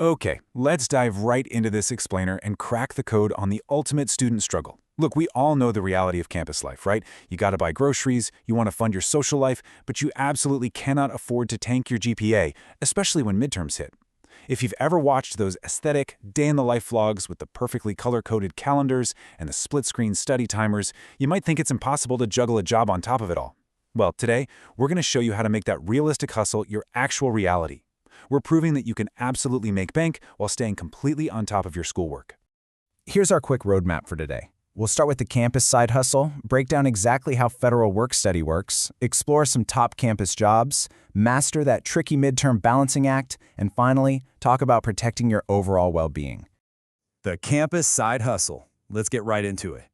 Okay, let's dive right into this explainer and crack the code on the ultimate student struggle. Look, we all know the reality of campus life, right? You gotta buy groceries, you want to fund your social life, but you absolutely cannot afford to tank your GPA, especially when midterms hit. If you've ever watched those aesthetic, day-in-the-life vlogs with the perfectly color-coded calendars and the split-screen study timers, you might think it's impossible to juggle a job on top of it all. Well, today, we're going to show you how to make that realistic hustle your actual reality. We're proving that you can absolutely make bank while staying completely on top of your schoolwork. Here's our quick roadmap for today. We'll start with the campus side hustle, break down exactly how federal work-study works, explore some top campus jobs, master that tricky midterm balancing act, and finally, talk about protecting your overall well-being. The campus side hustle. Let's get right into it.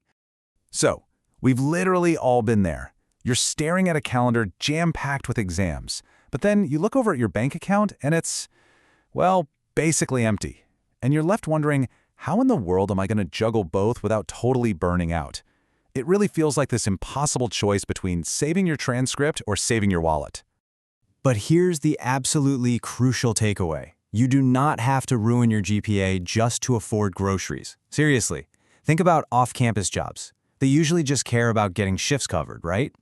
So, we've literally all been there. You're staring at a calendar jam-packed with exams, but then you look over at your bank account and it's, well, basically empty. And you're left wondering, how in the world am I going to juggle both without totally burning out? It really feels like this impossible choice between saving your transcript or saving your wallet. But here's the absolutely crucial takeaway. You do not have to ruin your GPA just to afford groceries. Seriously, think about off-campus jobs. They usually just care about getting shifts covered, right?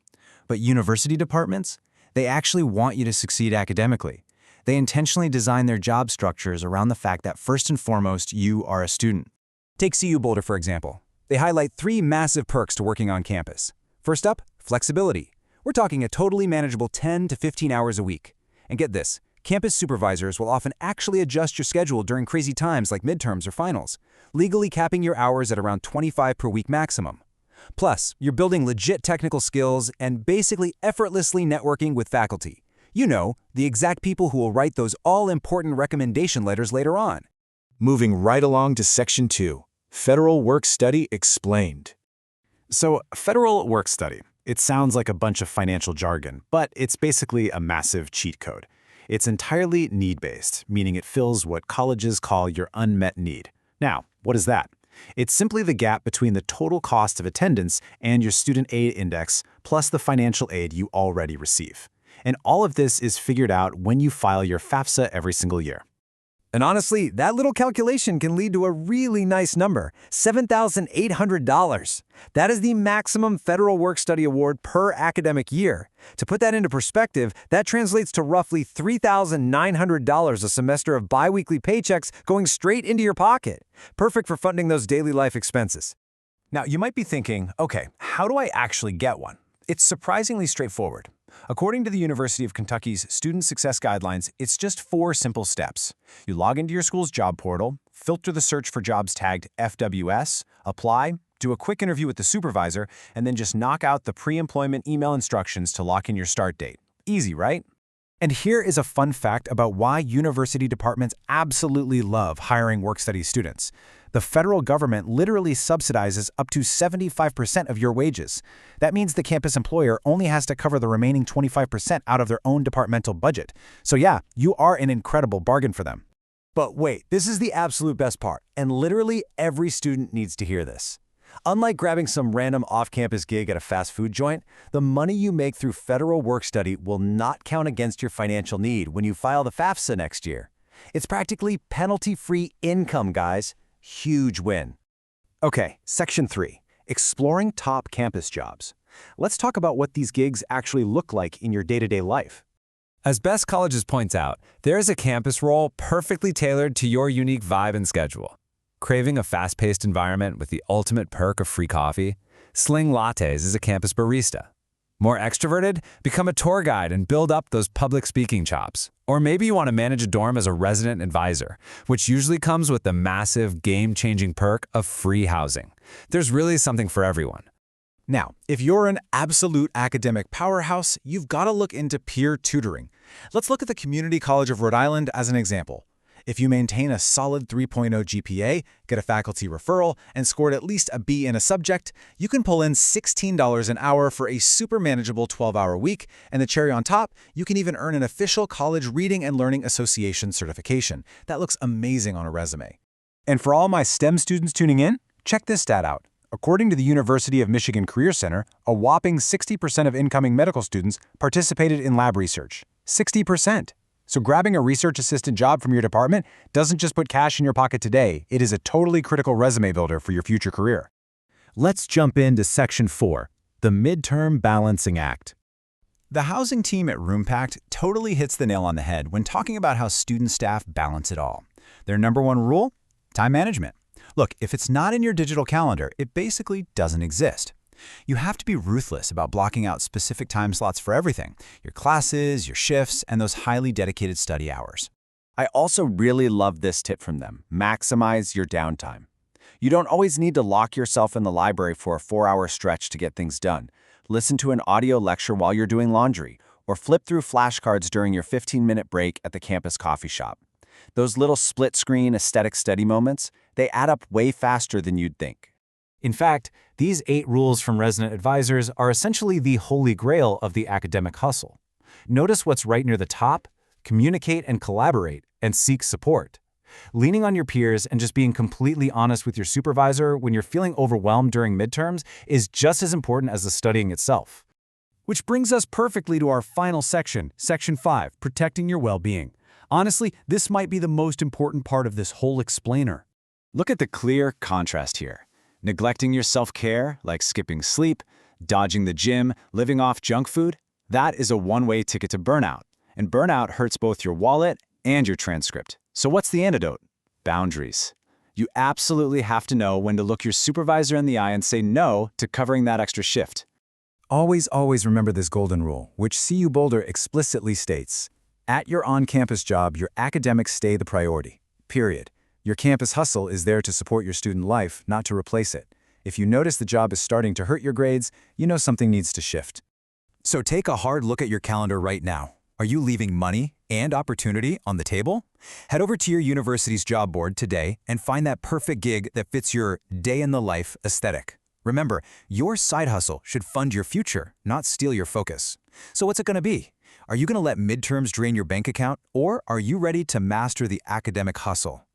But university departments, they actually want you to succeed academically. They intentionally design their job structures around the fact that first and foremost, you are a student. Take CU Boulder, for example. They highlight 3 massive perks to working on campus. First up, flexibility. We're talking a totally manageable 10 to 15 hours a week. And get this, campus supervisors will often actually adjust your schedule during crazy times like midterms or finals, legally capping your hours at around 25 per week maximum. Plus, you're building legit technical skills and basically effortlessly networking with faculty. You know, the exact people who will write those all-important recommendation letters later on. Moving right along to Section 2, Federal Work Study Explained. So, federal work study. It sounds like a bunch of financial jargon, but it's basically a massive cheat code. It's entirely need-based, meaning it fills what colleges call your unmet need. Now, what is that? It's simply the gap between the total cost of attendance and your student aid index, plus the financial aid you already receive. And all of this is figured out when you file your FAFSA every single year. And honestly, that little calculation can lead to a really nice number, $7,800. That is the maximum federal work-study award per academic year. To put that into perspective, that translates to roughly $3,900 a semester of biweekly paychecks going straight into your pocket. Perfect for funding those daily life expenses. Now, you might be thinking, okay, how do I actually get one? It's surprisingly straightforward. According to the University of Kentucky's Student Success Guidelines, it's just 4 simple steps. You log into your school's job portal, filter the search for jobs tagged FWS, apply, do a quick interview with the supervisor, and then just knock out the pre-employment email instructions to lock in your start date. Easy, right? And here is a fun fact about why university departments absolutely love hiring work-study students. The federal government literally subsidizes up to 75% of your wages. That means the campus employer only has to cover the remaining 25% out of their own departmental budget. So yeah, you are an incredible bargain for them. But wait, this is the absolute best part, and literally every student needs to hear this. Unlike grabbing some random off-campus gig at a fast food joint, the money you make through federal work-study will not count against your financial need when you file the FAFSA next year. It's practically penalty-free income, guys. Huge win. Okay, Section 3, Exploring Top Campus Jobs. Let's talk about what these gigs actually look like in your day-to-day life. As Best Colleges points out, there is a campus role perfectly tailored to your unique vibe and schedule. Craving a fast-paced environment with the ultimate perk of free coffee? Sling Lattes is a campus barista. More extroverted? Become a tour guide and build up those public speaking chops. Or maybe you want to manage a dorm as a resident advisor, which usually comes with the massive, game-changing perk of free housing. There's really something for everyone. Now, if you're an absolute academic powerhouse, you've got to look into peer tutoring. Let's look at the Community College of Rhode Island as an example. If you maintain a solid 3.0 GPA, get a faculty referral, and scored at least a B in a subject, you can pull in $16 an hour for a super manageable 12-hour week, and the cherry on top, you can even earn an official College Reading and Learning Association certification. That looks amazing on a resume. And for all my STEM students tuning in, check this stat out. According to the University of Michigan Career Center, a whopping 60% of incoming medical students participated in lab research. 60%. So grabbing a research assistant job from your department doesn't just put cash in your pocket today, it is a totally critical resume builder for your future career. Let's jump into Section 4, the Midterm Balancing Act. The housing team at RoomPact totally hits the nail on the head when talking about how student staff balance it all. Their number one rule? Time management. Look, if it's not in your digital calendar, it basically doesn't exist. You have to be ruthless about blocking out specific time slots for everything, your classes, your shifts, and those highly dedicated study hours. I also really love this tip from them: maximize your downtime. You don't always need to lock yourself in the library for a 4-hour stretch to get things done. Listen to an audio lecture while you're doing laundry, or flip through flashcards during your 15-minute break at the campus coffee shop. Those little split-screen aesthetic study moments, they add up way faster than you'd think. In fact, these 8 rules from resident advisors are essentially the holy grail of the academic hustle. Notice what's right near the top: communicate and collaborate, and seek support. Leaning on your peers and just being completely honest with your supervisor when you're feeling overwhelmed during midterms is just as important as the studying itself. Which brings us perfectly to our final section, Section 5, protecting your well-being. Honestly, this might be the most important part of this whole explainer. Look at the clear contrast here. Neglecting your self-care, like skipping sleep, dodging the gym, living off junk food, that is a one-way ticket to burnout. And burnout hurts both your wallet and your transcript. So what's the antidote? Boundaries. You absolutely have to know when to look your supervisor in the eye and say no to covering that extra shift. Always remember this golden rule, which CU Boulder explicitly states: at your on-campus job, your academics stay the priority. Period. Your campus hustle is there to support your student life, not to replace it. If you notice the job is starting to hurt your grades, you know something needs to shift. So take a hard look at your calendar right now. Are you leaving money and opportunity on the table? Head over to your university's job board today and find that perfect gig that fits your day-in-the-life aesthetic. Remember, your side hustle should fund your future, not steal your focus. So what's it going to be? Are you going to let midterms drain your bank account, or are you ready to master the academic hustle?